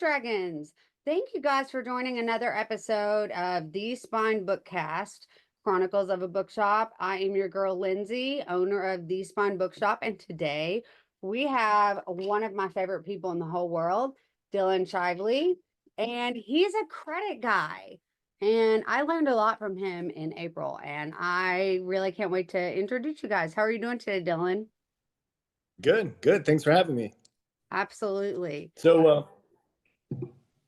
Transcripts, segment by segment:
Dragons? Thank you guys for joining another episode of the Spine Bookcast, Chronicles of a Bookshop. I am your girl, Lindsay, owner of the Spine Bookshop, and today we have one of my favorite people in the whole world, Dylan Shively, and he's a credit guy. And I learned a lot from him in April, and I really can't wait to introduce you guys. How are you doing today, Dylan? Good, good. Thanks for having me. Absolutely.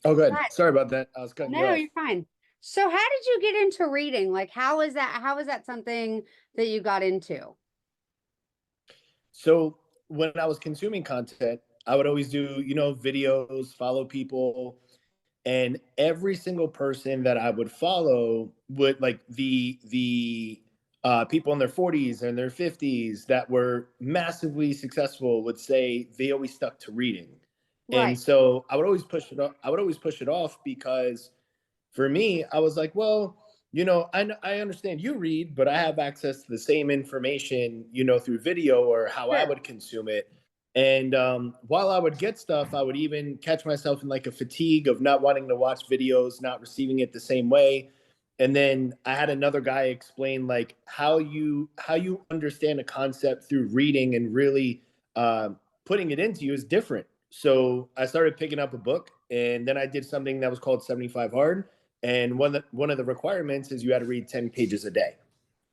Oh, good. But Sorry about that. I was cutting you no, off. you're fine. So how did you get into reading? Like how is that something that you got into? So when I was consuming content, I would always do, videos, follow people, and every single person that I would follow would like the people in their 40s and their 50s that were massively successful would say they always stuck to reading. And Right. so I would always push it off. I would always push it off because for me, I was like, well, I understand you read, but I have access to the same information, through video or how I Sure. would consume it. And while I would get stuff, I would even catch myself in like a fatigue of not wanting to watch videos, not receiving it the same way. And then I had another guy explain like how you understand a concept through reading and really putting it into you is different. So I started picking up a book, and then I did something that was called 75 Hard, and one of the requirements is you had to read 10 pages a day.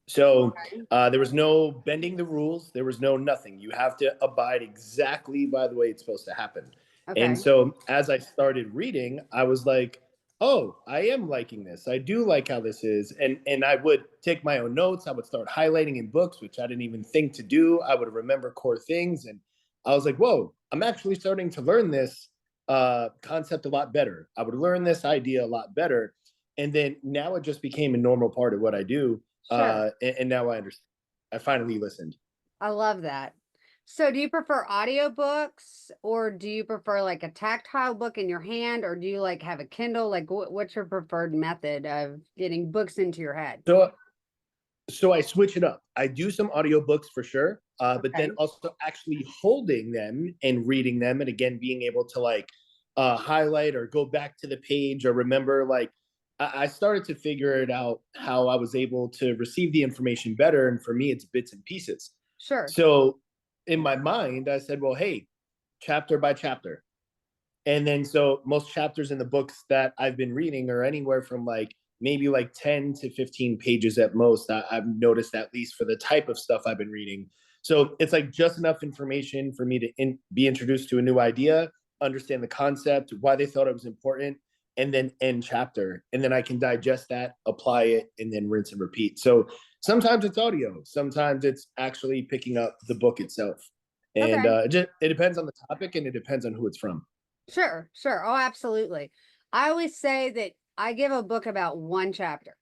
So Okay. there was no bending the rules. There was no nothing. You have to abide exactly by the way it's supposed to happen. And Okay. so as I started reading, I was like, oh, I am liking this. I do like how this is. And I would take my own notes. I would start highlighting in books, which I didn't even think to do. I would remember core things. And I was like, whoa, I'm actually starting to learn this concept a lot better. I would learn this idea a lot better. And then now it just became a normal part of what I do, Sure. and now I understand. I finally listened. I love that. So do you prefer audiobooks or do you prefer like a tactile book in your hand or do you like have a Kindle? Like what's your preferred method of getting books into your head? So, so I switch it up. I do some audiobooks for sure, but then Okay. also actually holding them and reading them, and again being able to like highlight or go back to the page or remember. Like I started to figure it out how I was able to receive the information better, and for me, it's bits and pieces. Sure. So in my mind, I said, well, hey, chapter by chapter. And then so most chapters in the books that I've been reading are anywhere from like maybe like 10 to 15 pages at most. I've noticed, at least for the type of stuff I've been reading. So it's like just enough information for me to be introduced to a new idea, understand the concept, why they thought it was important, and then end chapter. And then I can digest that, apply it, and then rinse and repeat. So sometimes it's audio, sometimes it's actually picking up the book itself. And Okay. it depends on the topic, and it depends on who it's from. Sure. Sure. Oh, absolutely. I always say that I give a book about one chapter.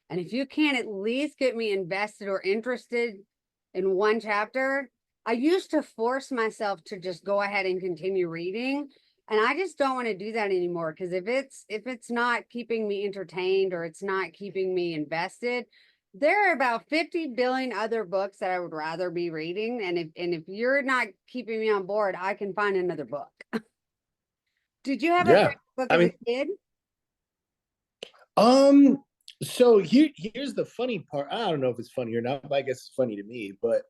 And if you can't at least get me invested or interested in one chapter, I used to force myself to just go ahead and continue reading. And I just don't want to do that anymore because if it's not keeping me entertained or it's not keeping me invested, there are about 50 billion other books that I would rather be reading. And if you're not keeping me on board, I can find another book. Did you have a Yeah. favorite book I as a mean, kid? um, so here's the funny part. I don't know if it's funny or not, but I guess it's funny to me. But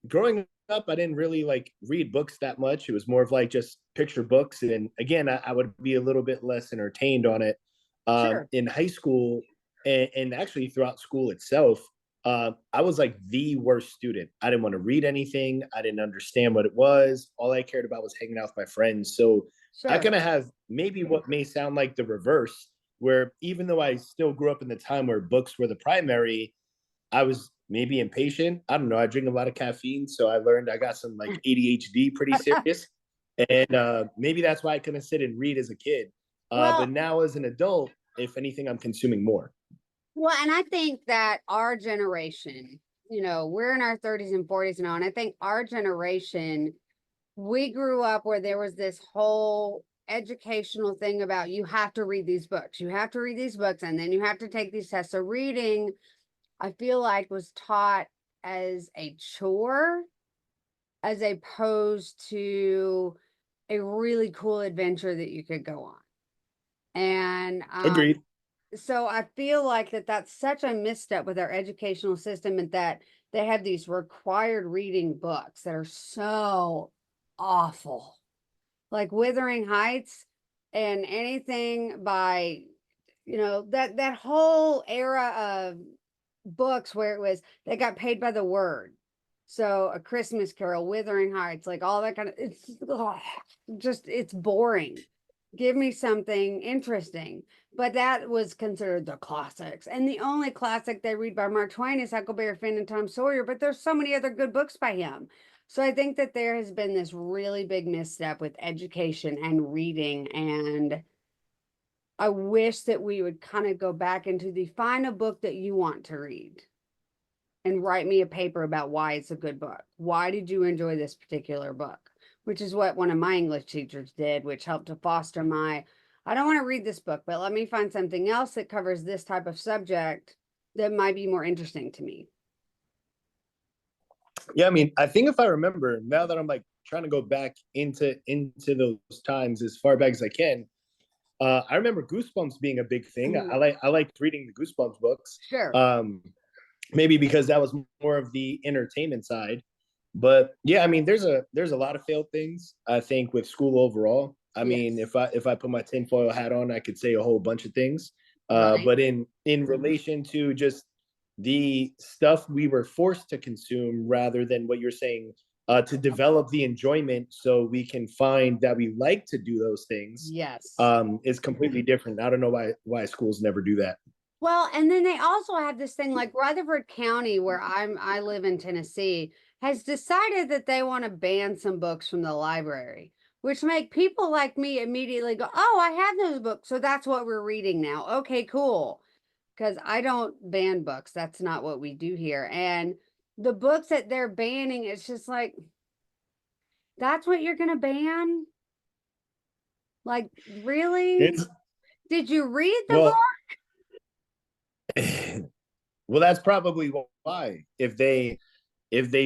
growing up, I didn't really like read books that much. It was more of like just picture books. And again, I would be a little bit less entertained on it. Sure. In high school and actually throughout school itself, I was like the worst student. I didn't want to read anything. I didn't understand what it was. All I cared about was hanging out with my friends. So I Sure. kind of have maybe what may sound like the reverse, where even though I still grew up in the time where books were the primary, I was maybe impatient. I don't know. I drink a lot of caffeine, so I learned I got some like ADHD pretty serious, and maybe that's why I couldn't sit and read as a kid. But Well, now as an adult, if anything, I'm consuming more. Well, and I think that our generation, we're in our 30s and 40s now, and I think our generation, we grew up where there was this whole educational thing about you have to read these books, you have to read these books, and then you have to take these tests. So reading, I feel like, was taught as a chore as opposed to a really cool adventure that you could go on. And Agreed. so I feel like that's such a misstep with our educational system, and that they have these required reading books that are so awful, like Wuthering Heights and anything by, that whole era of books where it was, they got paid by the word. So A Christmas Carol, Wuthering Heights, like all that kind of, it's boring. Give me something interesting. But that was considered the classics. And the only classic they read by Mark Twain is Huckleberry Finn and Tom Sawyer, but there's so many other good books by him. So I think that there has been this really big misstep with education and reading. And I wish that we would kind of go back into find a book that you want to read and write me a paper about why it's a good book. Why did you enjoy this particular book? Which is what one of my English teachers did, which helped to foster I don't want to read this book, but let me find something else that covers this type of subject that might be more interesting to me. Yeah, I mean, I think if I remember, now that I'm like trying to go back into those times as far back as I can, I remember Goosebumps being a big thing. I liked reading the Goosebumps books. Sure. Maybe because that was more of the entertainment side. But yeah, I mean, there's a lot of failed things, I think, with school overall. I mean, Yes. if I put my tinfoil hat on, I could say a whole bunch of things. Right. But in relation to just the stuff we were forced to consume rather than what you're saying, to develop the enjoyment so we can find that we like to do those things, Yes. is completely different. I don't know why schools never do that. Well, and then they also have this thing like Rutherford County, where I live in Tennessee, has decided that they want to ban some books from the library, which make people like me immediately go, "Oh, I have those books, so that's what we're reading now." Okay, cool. Because I don't ban books. That's not what we do here. And the books that they're banning, it's just like, that's what you're going to ban? Like, really? It's Did you read the book? well, well, that's probably why. If they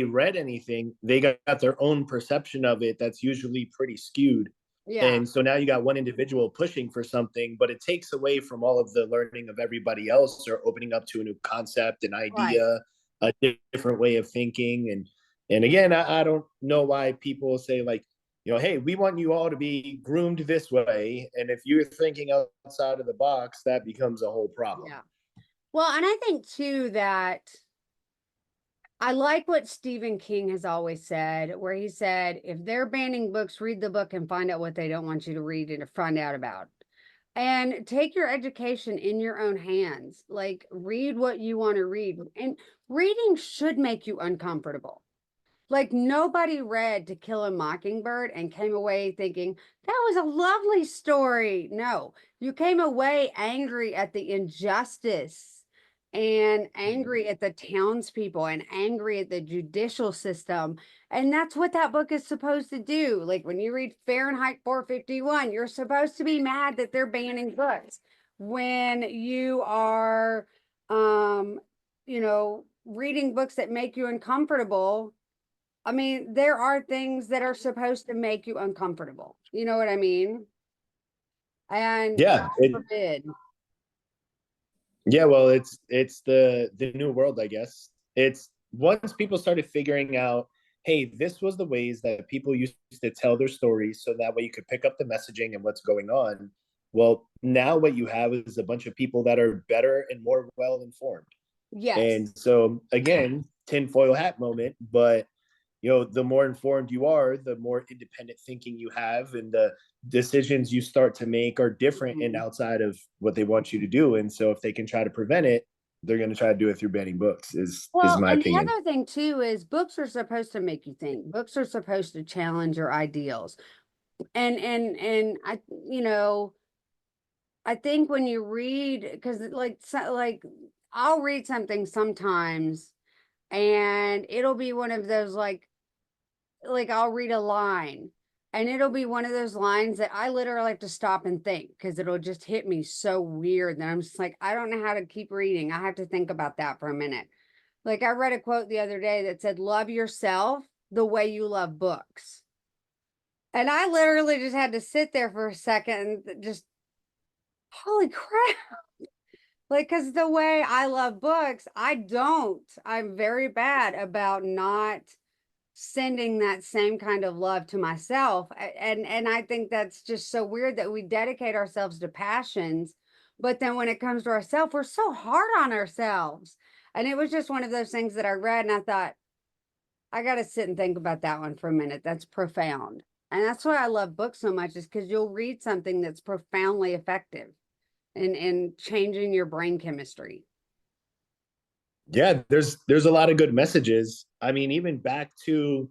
read anything, they got their own perception of it that's usually pretty skewed. Yeah, And so now you got one individual pushing for something, but it takes away from all of the learning of everybody else, or opening up to a new concept, an right. idea, a different way of thinking. And again, I don't know why people say like, hey, we want you all to be groomed this way. And if you're thinking outside of the box, that becomes a whole problem. Yeah. Well, and I think too that I like what Stephen King has always said, where he said, if they're banning books, read the book and find out what they don't want you to read and to find out about. And take your education in your own hands. Like, read what you want to read. And reading should make you uncomfortable. Like, nobody read To Kill a Mockingbird and came away thinking, that was a lovely story. No, you came away angry at the injustice and angry at the townspeople and angry at the judicial system. And that's what that book is supposed to do. Like, when you read Fahrenheit 451, you're supposed to be mad that they're banning books. When you are, reading books that make you uncomfortable, I mean, there are things that are supposed to make you uncomfortable. You know what I mean? And God Yeah, forbid. yeah, well, it's the new world, I guess. It's once people started figuring out, hey, this was the ways that people used to tell their stories, so that way you could pick up the messaging and what's going on. Well, now what you have is a bunch of people that are better and more well informed. Yes. And so again, tinfoil hat moment, but the more informed you are, the more independent thinking you have, and the decisions you start to make are different and outside of what they want you to do. And so if they can try to prevent it, they're going to try to do it through banning books, is Well, my and the opinion. other thing too is books are supposed to make you think. Books are supposed to challenge your ideals. And I think when you read, because like I'll read something sometimes and it'll be one of those like I'll read a line and it'll be one of those lines that I literally have to stop and think because it'll just hit me so weird that I'm just like, I don't know how to keep reading. I have to think about that for a minute. Like, I read a quote the other day that said, love yourself the way you love books. And I literally just had to sit there for a second and just, holy crap. Like, because the way I love books, I'm very bad about not sending that same kind of love to myself. And I think that's just so weird that we dedicate ourselves to passions, but then when it comes to ourselves, we're so hard on ourselves. And it was just one of those things that I read and I thought, I got to sit and think about that one for a minute. That's profound. And that's why I love books so much, is because you'll read something that's profoundly effective in changing your brain chemistry. Yeah, there's a lot of good messages. I mean, even back to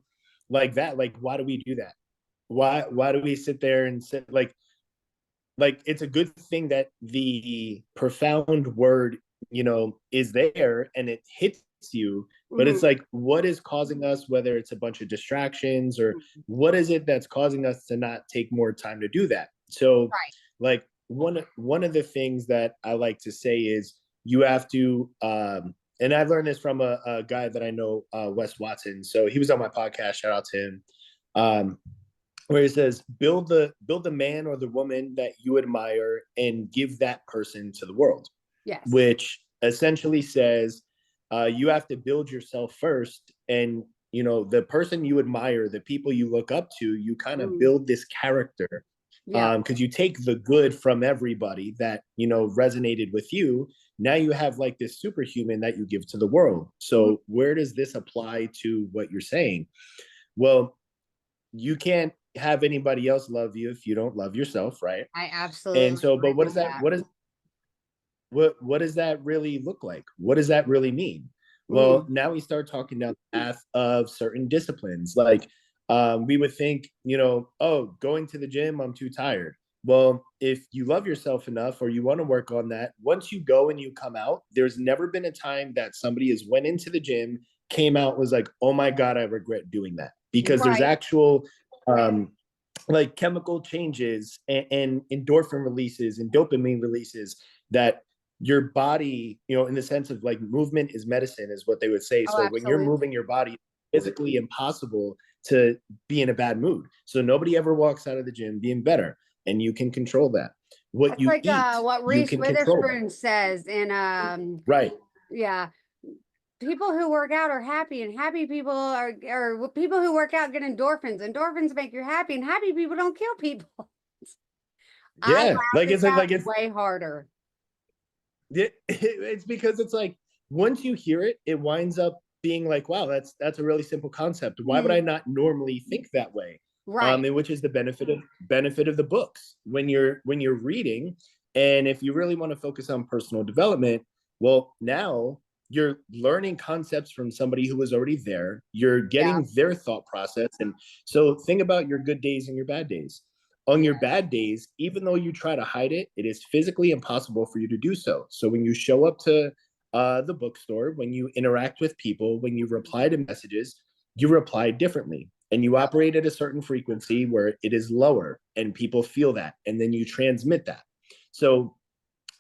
like that, like why do we do that? Why do we sit there and sit like it's a good thing that the profound word, is there and it hits you, but it's Mhm. like what is causing us, whether it's a bunch of distractions or what is it that's causing us to not take more time to do that. So Right. like one of the things that I like to say is you have to and I learned this from a guy that I know, Wes Watson. So he was on my podcast. Shout out to him. Um, where he says, build the man or the woman that you admire and give that person to the world, Yes. which essentially says you have to build yourself first. And, the person you admire, the people you look up to, you kind of Mhm. build this character Yeah. because you take the good from everybody that, resonated with you. Now you have like this superhuman that you give to the world. Mhm. So where does this apply to what you're saying? Well, you can't have anybody else love you if you don't love yourself, right? I And absolutely so, agree but what with is that? that. What does that really look like? What does that really mean? Well, Mhm. now we start talking down the path of certain disciplines. Like we would think, oh, going to the gym, I'm too tired. Well, if you love yourself enough or you want to work on that, once you go and you come out, there's never been a time that somebody has went into the gym, came out, was like, oh my God, I regret doing that. Because there's Right. actual like chemical changes and endorphin releases and dopamine releases that your body, in the sense of like movement is medicine, is what they would say. Oh, So when you're absolutely. moving your body, it's physically impossible to be in a bad mood. So nobody ever walks out of the gym being better, and you can control that. What That's you like eat, what you Reese can control that. Witherspoon says in Right. yeah, people who work out are happy, and happy people are people who work out get endorphins. Endorphins make you happy, and happy people don't kill people. I Yeah. laughed Like at it's that like it's way harder. it's because it's like once you hear it, it winds up being like, wow, that's a really simple concept. Why would I Mhm. not normally think that way? Right. And which is the benefit of the books when you're reading, and if you really want to focus on personal development, well, now you're learning concepts from somebody who was already there. You're Yeah. getting their thought process, and so think about your good days and your bad days. On your Yes. bad days, even though you try to hide it, it is physically impossible for you to do so. So when you show up to the bookstore, when you interact with people, when you reply to messages, you reply differently and you Yep. operate at a certain frequency where it is lower and people feel that. And then you transmit that. So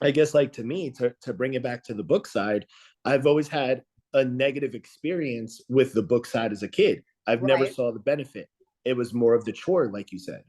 I guess like to me, to bring it back to the book side, I've always had a negative experience with the book side as a kid. I've never Right. saw the benefit. It was more of the chore, like you said.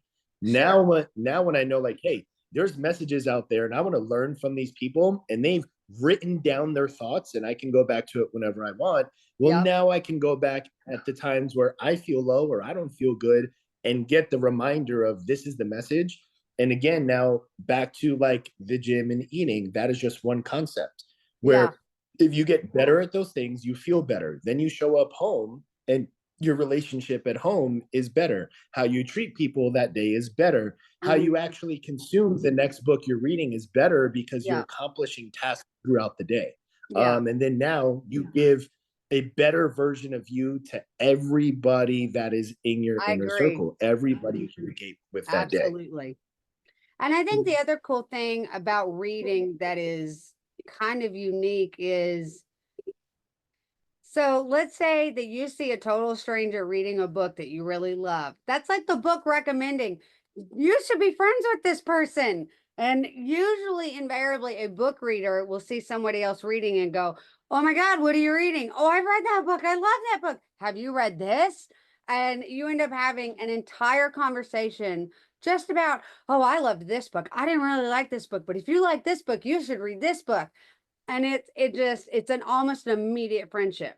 Sure. Now when I know like, hey, there's messages out there and I want to learn from these people and they've written down their thoughts and I can go back to it whenever I want. Well, Yep. now I can go back at the times where I feel low or I don't feel good and get the reminder of this is the message. And again, now back to like the gym and eating, that is just one concept Yeah. where if you get better at those things, you feel better. Then you show up home and your relationship at home is better. How you treat people that day is better. How Mhm. you actually consume the next book you're reading is better because you're Yeah. accomplishing tasks throughout the day. Yeah. And then now you give a better version of you to everybody that is in your I inner agree. circle, everybody you communicate with that day. Absolutely. And I think the other cool thing about reading that is kind of unique is, so let's say that you see a total stranger reading a book that you really love. That's like the book recommending, you should be friends with this person. And usually, invariably, a book reader will see somebody else reading and go, oh my God, what are you reading? Oh, I read that book. I love that book. Have you read this? and you end up having an entire conversation just about, oh, I loved this book. I didn't really like this book, but if you like this book, you should read this book. And it's an almost an immediate friendship.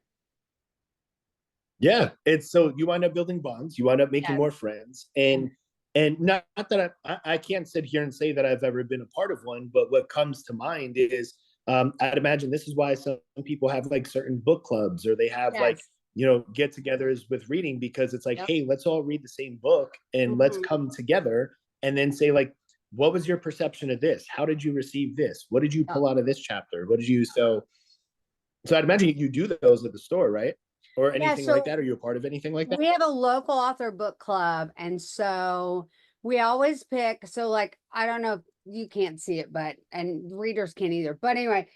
Yeah, it's so you wind up building bonds, you wind up making Yes. more friends, and not that I can't sit here and say that I've ever been a part of one, but what comes to mind is I'd imagine this is why some people have like certain book clubs, or they have like, Yes. you know, get-togethers with reading, because it's like, Yep. hey, let's all read the same book and let's Mhm. come together and then say like, what was your perception of this? How did you receive this? What did you Yep. pull out of this chapter? What did you so I'd imagine you do those at the store, right? Or Yeah, anything like so that? Are you a part of anything like that? we have a local author book club, and so we always pick, so like, I don't know if you can't see it, but and readers can't either. But anyway,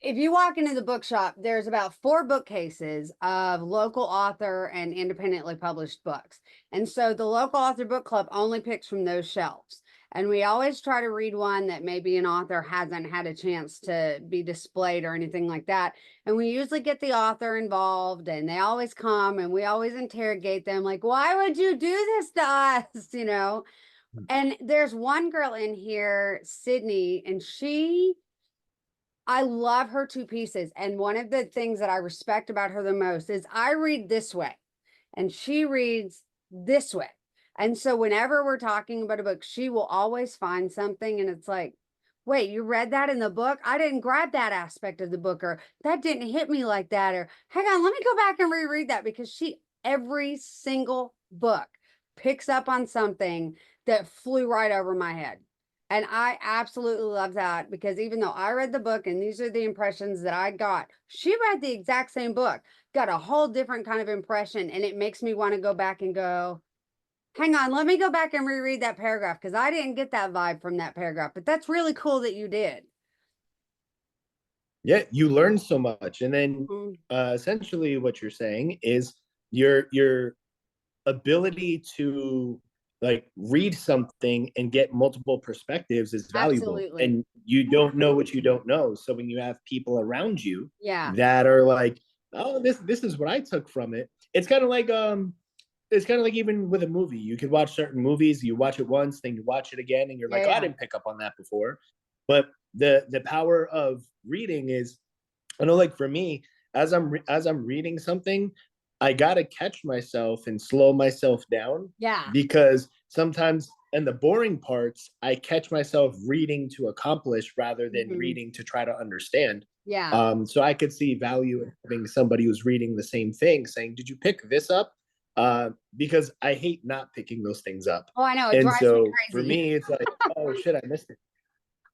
if you walk into the bookshop, there's about 4 bookcases of local author and independently published books. And so the local author book club only picks from those shelves. And we always try to read one that maybe an author hasn't had a chance to be displayed or anything like that. And we usually get the author involved, and they always come, and we always interrogate them like, why would you do this to us? You know? And there's one girl in here, Sydney, and I love her to pieces. And one of the things that I respect about her the most is I read this way and she reads this way. And so whenever we're talking about a book, she will always find something. And it's like, wait, you read that in the book? I didn't grab that aspect of the book, or that didn't hit me like that. Or hang on, let me go back and reread that, because every single book picks up on something that flew right over my head. And I absolutely love that, because even though I read the book and these are the impressions that I got, she read the exact same book, got a whole different kind of impression. And it makes me want to go back and go, hang on, let me go back and reread that paragraph, because I didn't get that vibe from that paragraph. But that's really cool that you did. Yeah, you learn so much. And then Mhm. essentially what you're saying is your ability to like read something and get multiple perspectives is valuable. Absolutely. And you don't know what you don't know. So when you have people around you Yeah. that are like, oh, this is what I took from it. It's kind of like even with a movie. You could watch certain movies, you watch it once, then you watch it again, and you're Yeah. like, oh, I Yeah. didn't pick up on that before. But the power of reading is, I know, like for me, as I'm reading something, I gotta catch myself and slow myself down, Yeah. because sometimes in the boring parts, I catch myself reading to accomplish rather than Mhm. reading to try to understand. Yeah. So I could see value in having somebody who's reading the same thing saying, "Did you pick this up?" Because I hate not picking those things up, Oh, I know. It and drives me so for crazy. me, it's like, "Oh shit, I missed it."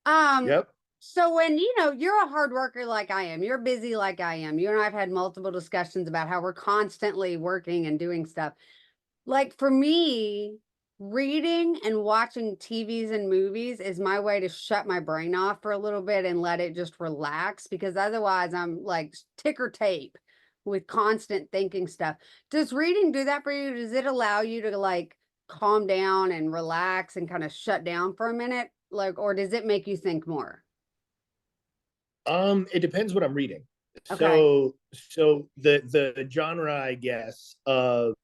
Um, Yep. so when you're a hard worker like I am, you're busy like I am. You and I've had multiple discussions about how we're constantly working and doing stuff. Like for me, reading and watching TVs and movies is my way to shut my brain off for a little bit and let it just relax, because otherwise I'm like ticker tape with constant thinking stuff. Does reading do that for you? Does it allow you to like calm down and relax and kind of shut down for a minute? Like, or does it make you think more? It depends what I'm reading. Okay. So the genre, I guess, of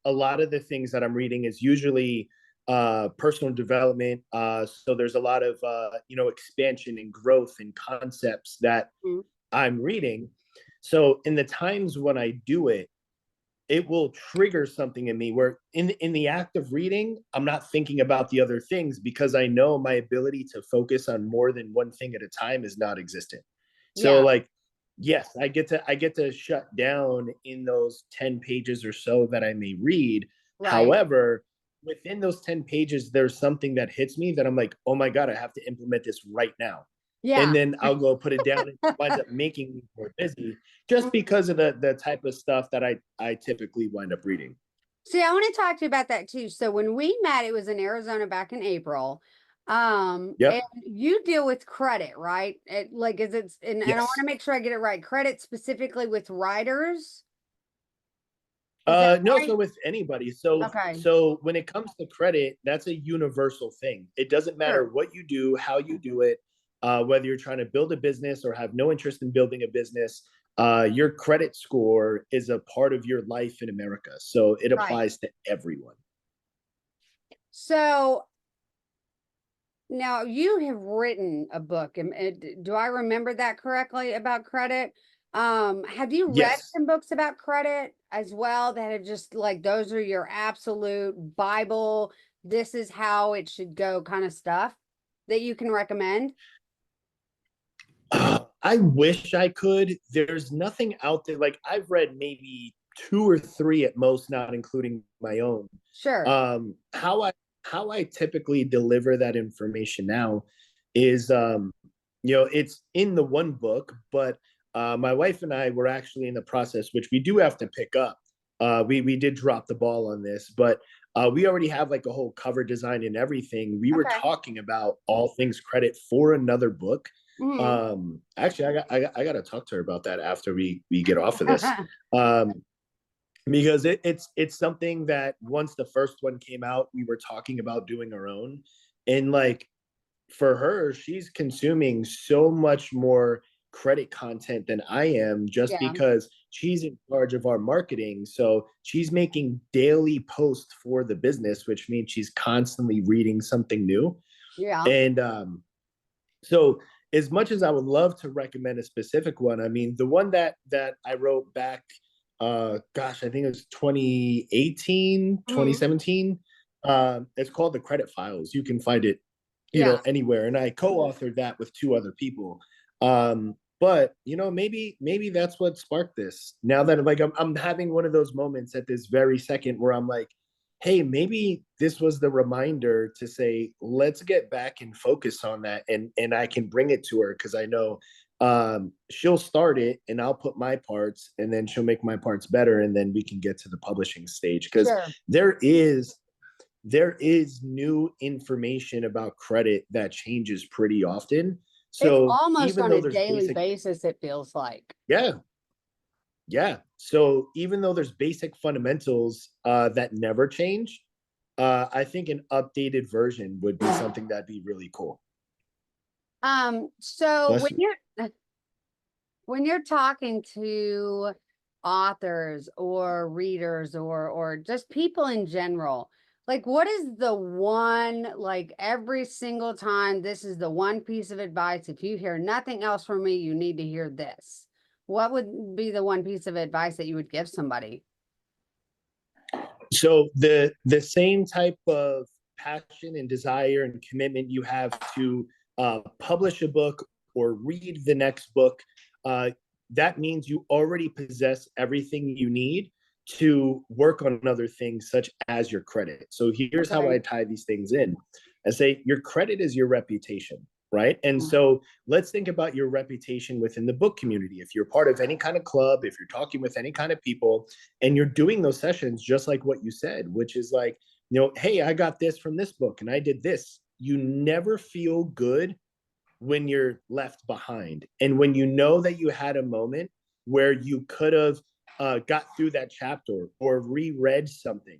a lot of the things that I'm reading is usually personal development. So there's a lot of expansion and growth and concepts that Mhm. I'm reading. So in the times when I do it, it will trigger something in me where in the act of reading, I'm not thinking about the other things, because I know my ability to focus on more than one thing at a time is not existent. So Yeah, like, yes, I get to shut down in those 10 pages or so that I may read. right. However, within those 10 pages, there's something that hits me that I'm like, oh my God, I have to implement this right now. And Yeah. then I'll go put it down, and it winds up making me more busy just Mhm. because of the type of stuff that I typically wind up reading. See, I want to talk to you about that too. So when we met, it was in Arizona back in April. And Yep. you deal with credit, right? It like is it and I want Yes. to make sure I get it right. Credit specifically with writers. Is that No, right? so with anybody. Okay. So when it comes to credit, that's a universal thing. It doesn't matter Sure. what you do, how you do it, whether you're trying to build a business or have no interest in building a business. your credit score is a part of your life in America. So it Right. applies to everyone. So now you have written a book, and do I remember that correctly about credit? Have you read Yes. some books about credit as well that have just like those are your absolute Bible, this is how it should go kind of stuff that you can recommend? I wish I could. There's nothing out there. Like I've read maybe two or three at most, not including my own. Sure. How I typically deliver that information now is it's in the one book, but my wife and I were actually in the process, which we do have to pick up. We did drop the ball on this, but we already have like a whole cover design and everything. We were Okay. talking about all things credit for another book. Hmm. Actually, I got to talk to her about that after we get off of this. Um, because it's something that once the first one came out, we were talking about doing our own, and like for her, she's consuming so much more credit content than I am just Yeah. because she's in charge of our marketing. So she's making daily posts for the business, which means she's constantly reading something new. Yeah. And so as much as I would love to recommend a specific one, I mean, the one that I wrote back, gosh, I think it was 2018, twenty Hmm. seventeen. It's called The Credit Files. You can find it, Yeah. anywhere. And I co-authored that with two other people. But maybe that's what sparked this. Now that like I'm having one of those moments at this very second where I'm like, hey, maybe this was the reminder to say, let's get back and focus on that. And I can bring it to her because I know she'll start it and I'll put my parts and then she'll make my parts better. And then we can get to the publishing stage. Because Sure. there is there is new information about credit that changes pretty often. It's So almost even on though a there's daily basic, basis, it feels like. yeah, yeah. So even though there's basic fundamentals that never change, I think an updated version would be something that'd be really cool. So Bless you. when you're talking to authors or readers or just people in general, like what is the one, like every single time, this is the one piece of advice, if you hear nothing else from me, you need to hear this. What would be the one piece of advice that you would give somebody? So the same type of passion and desire and commitment you have to publish a book or read the next book, uh, that means you already possess everything you need to work on other things such as your credit. So here's how Okay. I tie these things in. I say your credit is your reputation, right? And so let's think about your reputation within the book community. If you're part of any kind of club, if you're talking with any kind of people, and you're doing those sessions just like what you said, which is like, hey, I got this from this book and I did this. You never feel good when you're left behind. And when you know that you had a moment where you could have got through that chapter or reread something,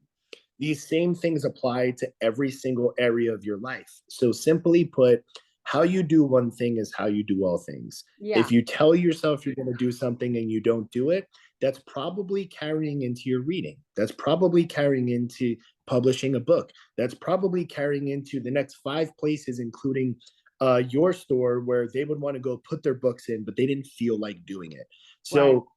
these same things apply to every single area of your life. So simply put, how you do one thing is how you do all things. Yeah, If you tell yourself you're going to do something and you don't do it, that's probably carrying into your reading. That's probably carrying into publishing a book. That's probably carrying into the next 5 places, including your store, where they would want to go put their books in, but they didn't feel like doing it. right. So,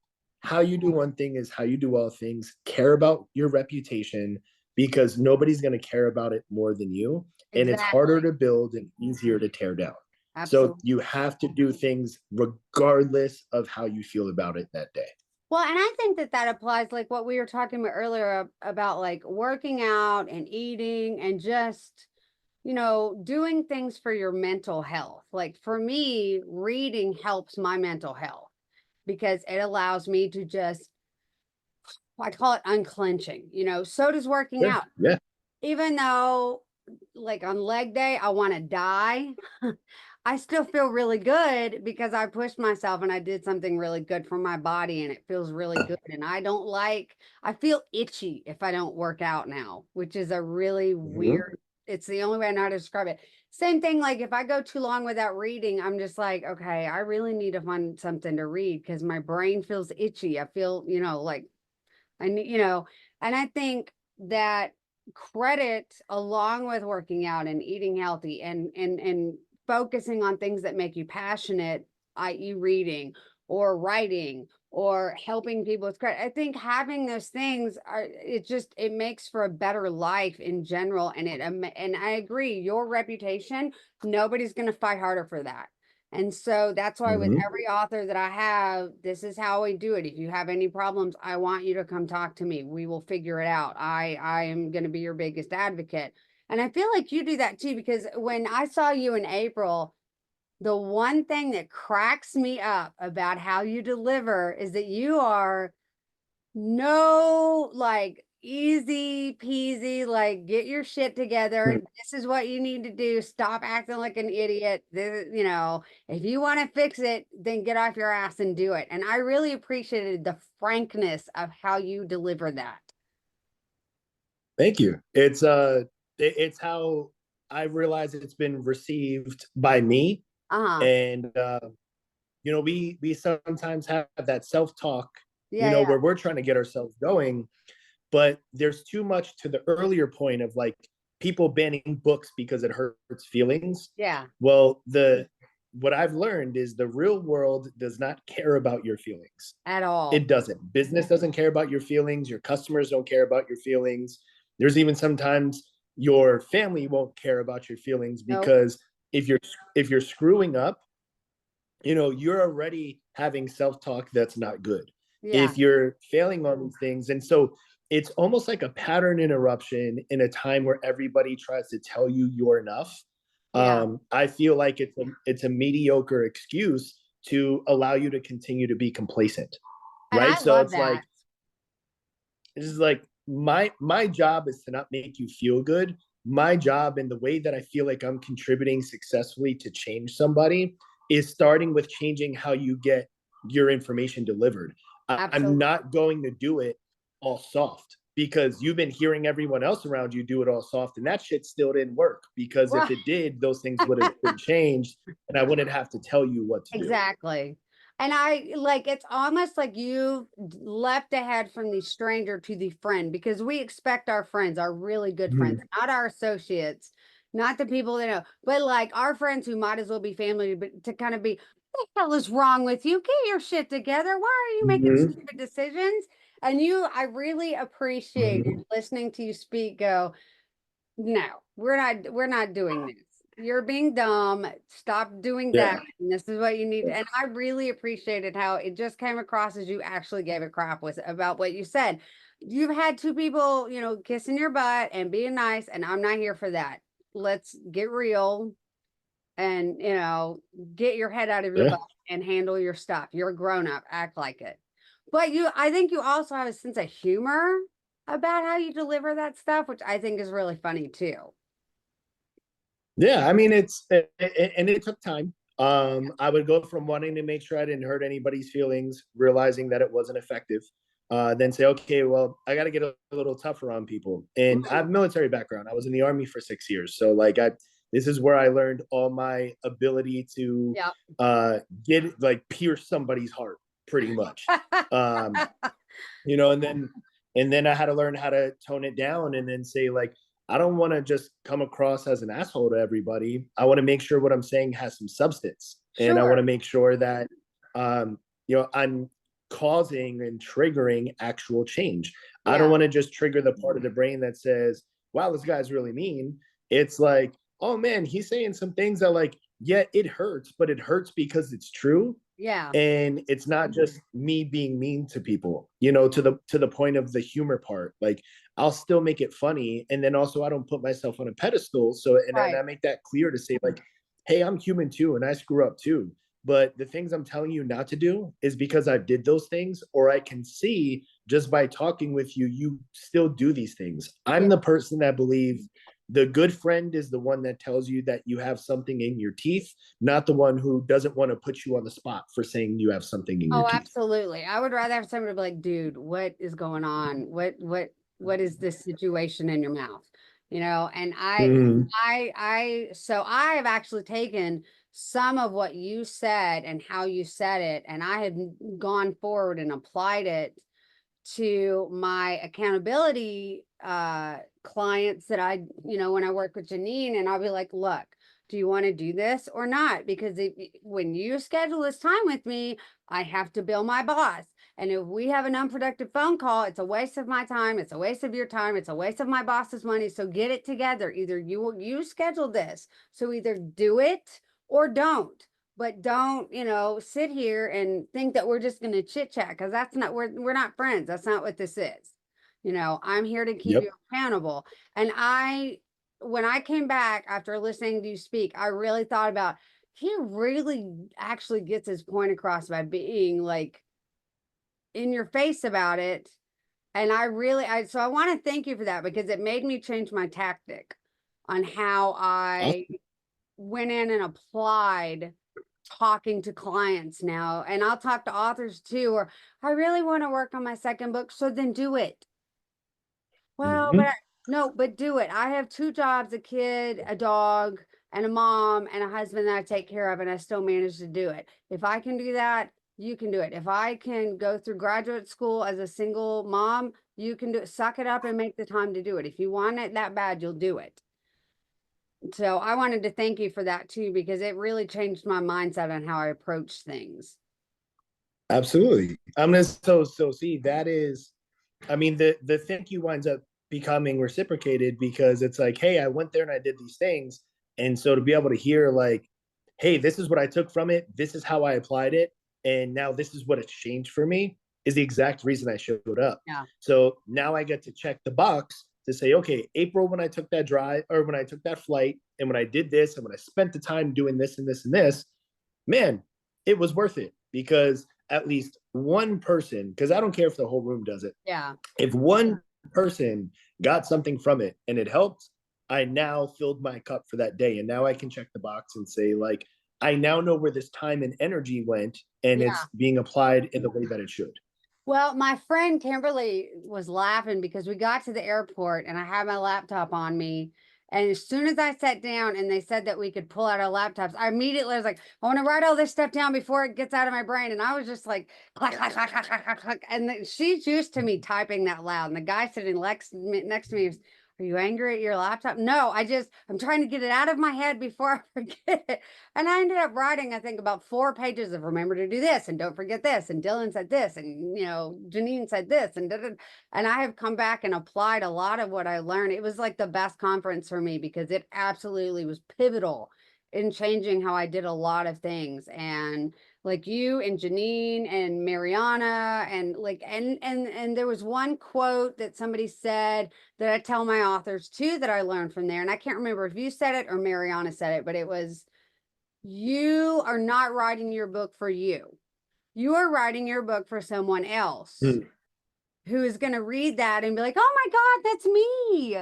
how you do one thing is how you do all things. Care about your reputation because nobody's going to care about it more than you. And it's harder Exactly. to build and easier to tear down. So Absolutely. you have to do things regardless of how you feel about it that day. Well, and I think that that applies like what we were talking about earlier about like working out and eating and just, doing things for your mental health. Like for me, reading helps my mental health because it allows me to just, I call it unclenching, so does working Yeah. out. Yeah. Even though like on leg day, I want to die. I still feel really good because I pushed myself and I did something really good for my body and it feels really good. And I feel itchy if I don't work out now, which is a really Mhm. weird, it's the only way I know how to describe it. Same thing, like if I go too long without reading, I'm just like, okay, I really need to find something to read because my brain feels itchy. I feel, like I need, and I think that credit along with working out and eating healthy and focusing on things that make you passionate, i.e. reading or writing or helping people with credit. I think having those things it makes for a better life in general. And and I agree, your reputation, nobody's going to fight harder for that. And so that's why with Mhm. every author that I have, this is how we do it. If you have any problems, I want you to come talk to me. We will figure it out. I am going to be your biggest advocate. And I feel like you do that too, because when I saw you in April, the one thing that cracks me up about how you deliver is that you are no, like easy peasy, like get your shit together. This is what you need to do. Stop acting like an idiot. If you want to fix it, then get off your ass and do it. And I really appreciated the frankness of how you deliver that. Thank you. It's how I realize it's been received by me. Uh-huh. And we sometimes have that self-talk, Yeah, yeah, where we're trying to get ourselves going, but there's too much to the earlier point of like people banning books because it hurts feelings. yeah, Well, the what I've learned is the real world does not care about your feelings. at all. It doesn't. Business doesn't care about your feelings. Your customers don't care about your feelings. There's even sometimes your family won't care about your feelings Nope. because if you're screwing up, you're already having self-talk that's not good. Yeah, If you're failing on these things, and so it's almost like a pattern interruption in a time where everybody tries to tell you you're enough. yeah. I feel like it's a mediocre excuse to allow you to continue to be complacent, And right? I So love it's like that. this is like my job is to not make you feel good. My job and the way that I feel like I'm contributing successfully to change somebody is starting with changing how you get your information delivered. I'm Absolutely. not going to do it all soft because you've been hearing everyone else around you do it all soft, and that shit still didn't work, because if Right. it did, those things would have been changed and I wouldn't have to tell you what to do. Exactly. And I like it's almost like you left ahead from the stranger to the friend, because we expect our friends, our really good friends, Mhm. not our associates, not the people that know, but like our friends who might as well be family, but to kind of be, what the hell is wrong with you? Get your shit together. Why are you making Mhm. stupid decisions? And I really appreciated Mhm. listening to you speak. Go, no, we're not doing this. You're being dumb. Stop doing that. Yeah. And this is what you need. And I really appreciated how it just came across as you actually gave a crap with about what you said. You've had two people, kissing your butt and being nice, and I'm not here for that. Let's get real and, get your head out of your Yeah. butt and handle your stuff. You're a grown up, act like it. But I think you also have a sense of humor about how you deliver that stuff, which I think is really funny too. Yeah, I mean and it took time. I would go from wanting to make sure I didn't hurt anybody's feelings, realizing that it wasn't effective, then say, okay, well, I got to get a little tougher on people. And I have a military background. I was in the Army for 6 years, so like this is where I learned all my ability to Yeah. get like pierce somebody's heart, pretty much. Um, and then I had to learn how to tone it down and then say like, I don't want to just come across as an asshole to everybody. I want to make sure what I'm saying has some substance, and I want Sure. to make sure that I'm causing and triggering actual change. I don't Yeah. want to just trigger the part of the brain that says, wow, this guy's really mean. It's like, oh man, he's saying some things that like, yeah, it hurts, but it hurts because it's true. Yeah. And it's not just me being mean to people, to the point of the humor part. Like, I'll still make it funny, and then also I don't put myself on a pedestal. So, and then Right. I make that clear to say like, hey, I'm human too, and I screw up too. But the things I'm telling you not to do is because I did those things, or I can see just by talking with you, you still do these things. Yeah. I'm the person that believes the good friend is the one that tells you that you have something in your teeth, not the one who doesn't want to put you on the spot for saying you have something in your Oh, teeth. absolutely. I would rather have somebody be like, dude, what is going on? What is this situation in your mouth? and Mhm. so I have actually taken some of what you said and how you said it, and I have gone forward and applied it to my accountability clients that when I work with Janine, and I'll be like, look, do you want to do this or not? Because when you schedule this time with me, I have to bill my boss. And if we have an unproductive phone call, it's a waste of my time. It's a waste of your time. It's a waste of my boss's money. So get it together. Either you schedule this. So either do it or don't. But don't, sit here and think that we're just going to chit chat, because that's not, we're not friends. That's not what this is. I'm here to keep Yep. you accountable. And when I came back after listening to you speak, I really thought about, he really actually gets his point across by being like in your face about it. And so I want to thank you for that, because it made me change my tactic on how I Awesome. went in and applied talking to clients now. And I'll talk to authors too, or I really want to work on my second book. So then do it. Well, Mhm. no, but do it. I have 2 jobs, a kid, a dog, and a mom and a husband that I take care of, and I still manage to do it. If I can do that, you can do it. If I can go through graduate school as a single mom, you can do it. Suck it up and make the time to do it. If you want it that bad, you'll do it. So I wanted to thank you for that too, because it really changed my mindset on how I approach things. Absolutely. I'm gonna so see that is, I mean, the thank you winds up becoming reciprocated, because it's like, hey, I went there and I did these things. And so to be able to hear like, hey, this is what I took from it, this is how I applied it, and now this is what it's changed for me, is the exact reason I showed up. Yeah. So now I get to check the box to say, okay, April, when I took that drive, or when I took that flight, and when I did this, and when I spent the time doing this and this and this, man, it was worth it, because at least one person, because I don't care if the whole room does it, Yeah. if one person got something from it and it helped, I now filled my cup for that day. And now I can check the box and say, like, I now know where this time and energy went, and Yeah. it's being applied in the way that it should. Well, my friend Kimberly was laughing because we got to the airport and I had my laptop on me. And as soon as I sat down and they said that we could pull out our laptops, I immediately was like, I want to write all this stuff down before it gets out of my brain. And I was just like, clack, clack, clack, clack, clack, clack, clack. And she's used to me typing that loud. And the guy sitting next to me was, are you angry at your laptop? No, I'm trying to get it out of my head before I forget it. And I ended up writing, I think, about 4 pages of remember to do this and don't forget this. And Dylan said this, and Janine said this, and and I have come back and applied a lot of what I learned. It was like the best conference for me because it absolutely was pivotal in changing how I did a lot of things. And like you and Janine and Mariana, and like and there was one quote that somebody said that I tell my authors too that I learned from there. And I can't remember if you said it or Mariana said it, but it was, you are not writing your book for you. You are writing your book for someone else Hmm. who is going to read that and be like, oh my God, that's me.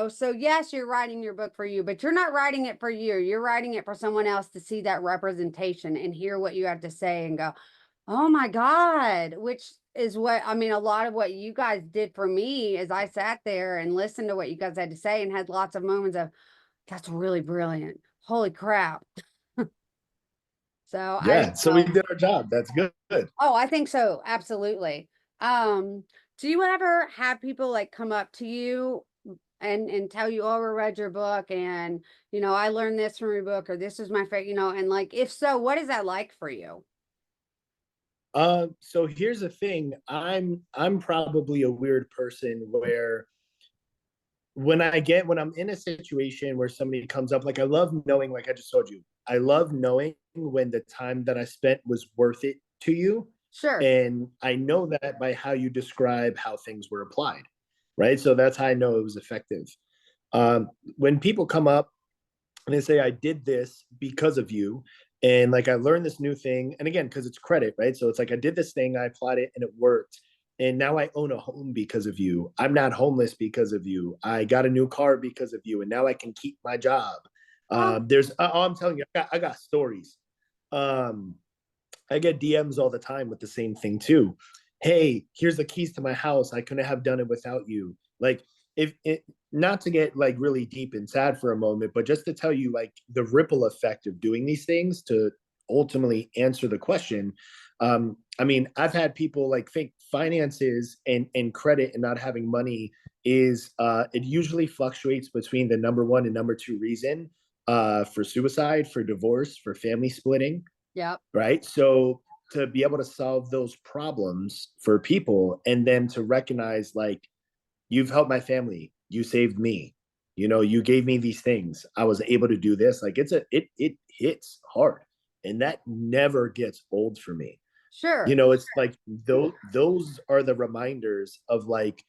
So yes, you're writing your book for you, but you're not writing it for you. You're writing it for someone else to see that representation and hear what you have to say and go, oh my God, which is what, I mean, a lot of what you guys did for me is I sat there and listened to what you guys had to say and had lots of moments of, that's really brilliant. Holy crap. So I Yeah. So we did our job. That's good. Oh, I think so. Absolutely. Um, do you ever have people like come up to you and tell you, oh, I read your book and I learned this from your book, or this is my favorite, and like if so, what is that like for you? So here's the thing. I'm probably a weird person where when I'm in a situation where somebody comes up, like I love knowing, like I just told you, I love knowing when the time that I spent was worth it to you. Sure. And I know that by how you describe how things were applied, right? So that's how I know it was effective. When people come up and they say, I did this because of you, and like I learned this new thing, and again, because it's credit, right? So it's like I did this thing, I applied it, and it worked, and now I own a home because of you. I'm not homeless because of you. I got a new car because of you, and now I can keep my job. Oh, I'm telling you, I got stories. um I get DMs all the time with the same thing too. Hey, here's the keys to my house, I couldn't have done it without you. Like, if it, not to get like really deep and sad for a moment, but just to tell you like the ripple effect of doing these things to ultimately answer the question. I mean, I've had people like think finances and credit and not having money is it usually fluctuates between the number one and number two reason for suicide, for divorce, for family splitting, Yep. right? So to be able to solve those problems for people and then to recognize like you've helped my family, you saved me, you know, you gave me these things, I was able to do this, like it hits hard, and that never gets old for me. You Sure. know, it's like those are the reminders of like,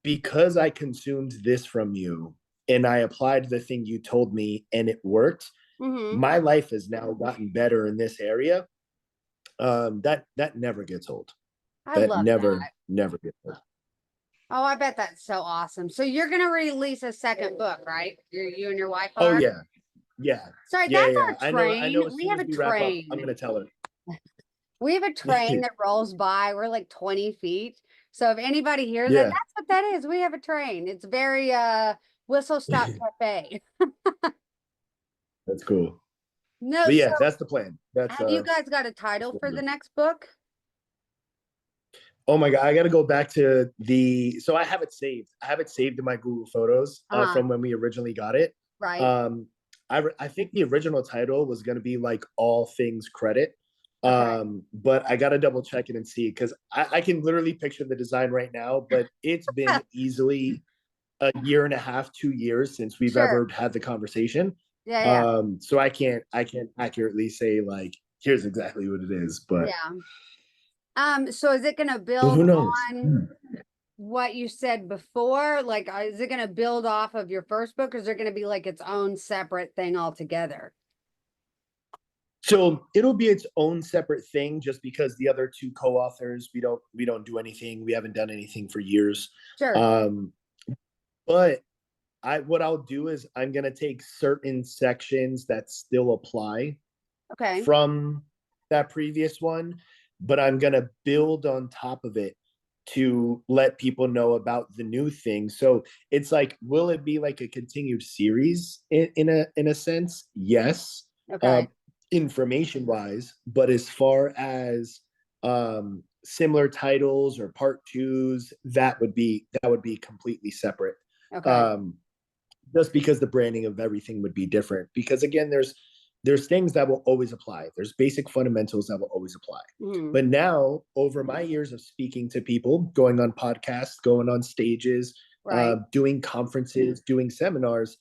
because I consumed this from you and I applied the thing you told me and it worked, Mm-hmm. my life has now gotten better in this area. That never gets old. I That love that. never gets old. Oh, I bet that's so awesome. So you're gonna release a second book, right? You and your wife Oh are? yeah, yeah, Sorry, yeah, that's yeah. our I train. know. As We soon have as a we wrap up, I'm train. gonna tell her. We have a train that rolls by. We're like 20 feet. So if anybody hears it, Yeah, that's what that is. We have a train. It's very whistle stop cafe. that's cool. No, But so yeah, that's the plan. That's have you guys got a title for the next book? Oh my god, I got to go back to the. So I have it saved. I have it saved in my Google Photos Uh-huh. from when we originally got it. Right. Um, I think the original title was going to be like All Things Credit. Okay. But I got to double check it and see because I can literally picture the design right now. But it's been easily a year and a half, 2 years since we've Sure. ever had the conversation. Yeah, So I can't accurately say like here's exactly what it is, but yeah. So is it gonna build who knows? on what you said before? Like, is it going to build off of your first book, or is it going to be like its own separate thing altogether? So it'll be its own separate thing, just because the other two co-authors, we don't do anything. We haven't done anything for years. Sure. Um, but what I'll do is I'm gonna take certain sections that still apply Okay. from that previous one, but I'm gonna build on top of it to let people know about the new thing. So it's like, will it be like a continued series in a sense? Yes. Okay. Um, information wise, but as far as similar titles or part twos, that would be completely separate. Okay. Um, just because the branding of everything would be different. Because again, there's things that will always apply. There's basic fundamentals that will always apply. Mhm. But now, over my years of speaking to people, going on podcasts, going on stages, Right. doing conferences, doing seminars,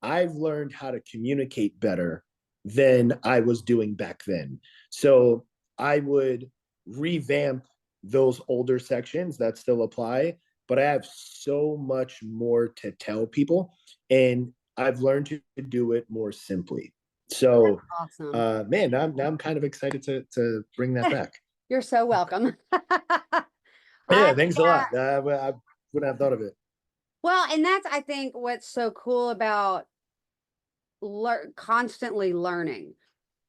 I've learned how to communicate better than I was doing back then. So I would revamp those older sections that still apply, but I have so much more to tell people, and I've learned to do it more simply. So, Awesome. man, now I'm kind of excited to bring that back. You're so welcome. I Yeah, thanks a lot. I wouldn't have thought of it. well, and that's I think what's so cool about constantly learning.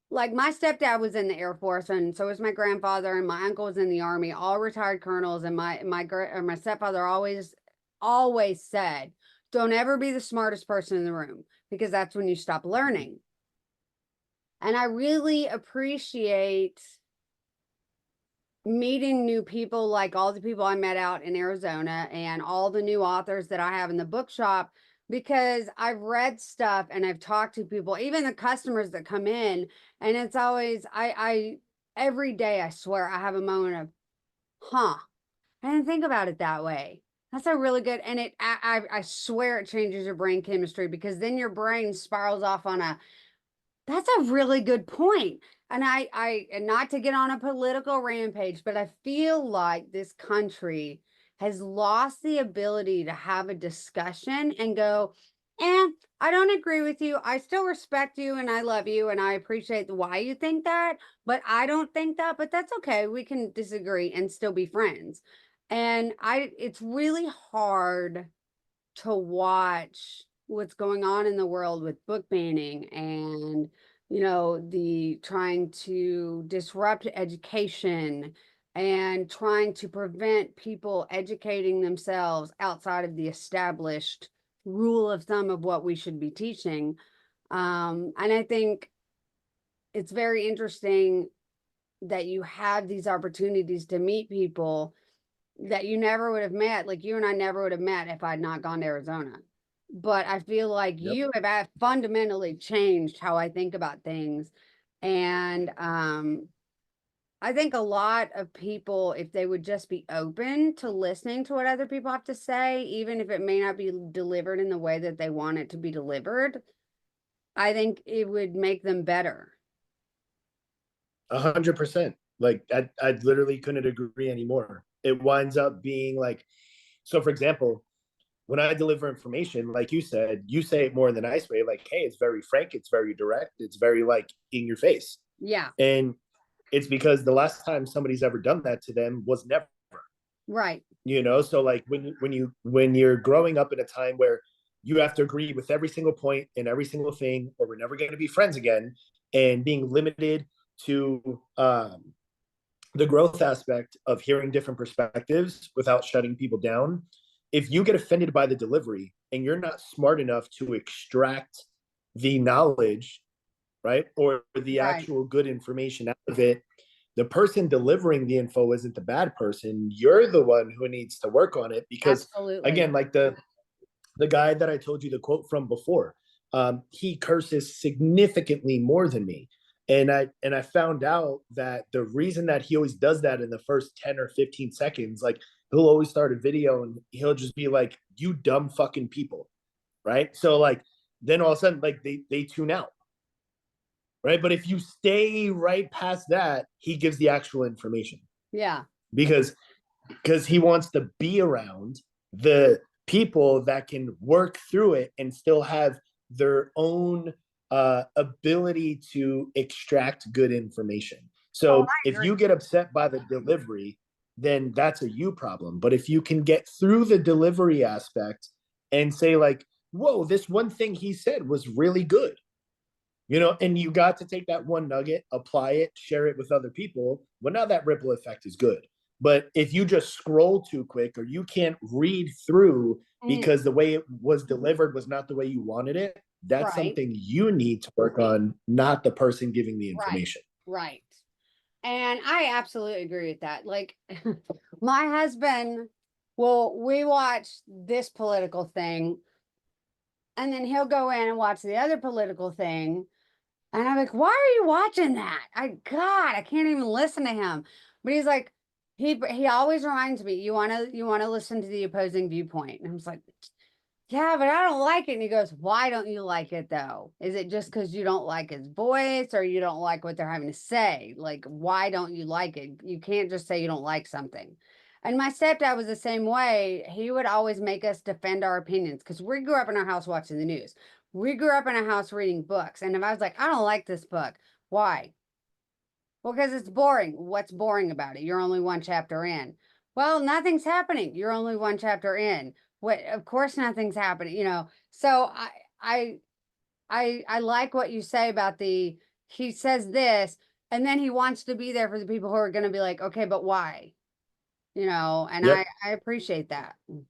Like my stepdad was in the Air Force, and so was my grandfather, and my uncle was in the Army, all retired colonels. And my stepfather always said, "Don't ever be the smartest person in the room because that's when you stop learning." And I really appreciate meeting new people, like all the people I met out in Arizona and all the new authors that I have in the bookshop, because I've read stuff and I've talked to people, even the customers that come in, and it's always I every day I swear I have a moment of, huh, I didn't think about it that way. That's a really good, and I swear it changes your brain chemistry, because then your brain spirals off on a, that's a really good point. And and not to get on a political rampage, but I feel like this country has lost the ability to have a discussion and go, I don't agree with you. I still respect you and I love you and I appreciate why you think that, but I don't think that, but that's okay. We can disagree and still be friends. And it's really hard to watch what's going on in the world with book banning and the trying to disrupt education and trying to prevent people educating themselves outside of the established rule of thumb of what we should be teaching. And I think it's very interesting that you have these opportunities to meet people that you never would have met. Like you and I never would have met if I'd not gone to Arizona. But I feel like Yep. you have fundamentally changed how I think about things. And I think a lot of people, if they would just be open to listening to what other people have to say, even if it may not be delivered in the way that they want it to be delivered, I think it would make them better. 100%. Like I literally couldn't agree anymore. It winds up being like, so for example, when I deliver information, like you said, you say it more than I say. Like, hey, it's very frank, it's very direct, it's very like in your face. Yeah. And it's because the last time somebody's ever done that to them was never. Right. So like when you're growing up in a time where you have to agree with every single point and every single thing, or we're never going to be friends again, and being limited to the growth aspect of hearing different perspectives without shutting people down. If you get offended by the delivery and you're not smart enough to extract the knowledge, right, or the Right. actual good information out of it, the person delivering the info isn't the bad person. You're the one who needs to work on it. Because Absolutely. again, like the guy that I told you the quote from before, he curses significantly more than me. And I found out that the reason that he always does that in the first 10 or 15 seconds, like he'll always start a video and he'll just be like, you dumb fucking people. Right. So like then all of a sudden, like they tune out. Right. But if you stay right past that, he gives the actual information. Yeah. Because he wants to be around the people that can work through it and still have their own ability to extract good information. Oh, So I if agree. you get upset by the delivery, then that's a you problem. But if you can get through the delivery aspect and say like, whoa, this one thing he said was really good, and you got to take that one nugget, apply it, share it with other people. Well, now that ripple effect is good. But if you just scroll too quick or you can't read through because the way it was delivered was not the way you wanted it, that's Right. something you need to work on, not the person giving the Right. information. Right. And I absolutely agree with that. Like my husband, well, we watch this political thing and then he'll go in and watch the other political thing. And I'm like, why are you watching that? God, I can't even listen to him. But he's like, he always reminds me, you wanna listen to the opposing viewpoint. And I was like, yeah, but I don't like it. And he goes, why don't you like it though? Is it just because you don't like his voice or you don't like what they're having to say? Like, why don't you like it? You can't just say you don't like something. And my stepdad was the same way. He would always make us defend our opinions because we grew up in our house watching the news. We grew up in a house reading books. And if I was like, I don't like this book, why? Well, because it's boring. What's boring about it? You're only one chapter in. Well, nothing's happening. You're only one chapter in. What? Of course, nothing's happening. So I, I like what you say about he says this, and then he wants to be there for the people who are going to be like, okay, but why? And Yep. I appreciate that. And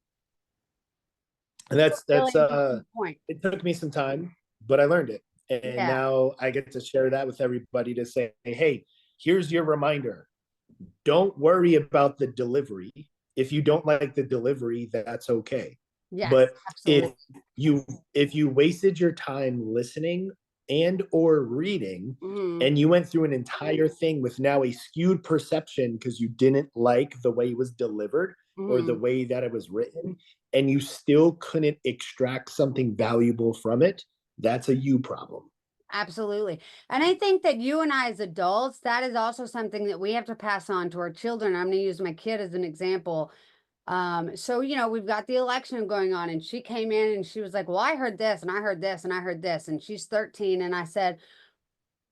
It's a really that's interesting point. it took me some time, but I learned it. And Yeah. now I get to share that with everybody to say, hey, here's your reminder. Don't worry about the delivery. If you don't like the delivery, that's okay. Yes. But Absolutely. if you wasted your time listening and or reading, Mhm. and you went through an entire thing with now a skewed perception because you didn't like the way it was delivered or the Mhm. way that it was written, and you still couldn't extract something valuable from it, that's a you problem. Absolutely. And I think that you and I as adults, that is also something that we have to pass on to our children. I'm going to use my kid as an example. So we've got the election going on and she came in and she was like, well, I heard this and I heard this and I heard this. And she's 13. And I said,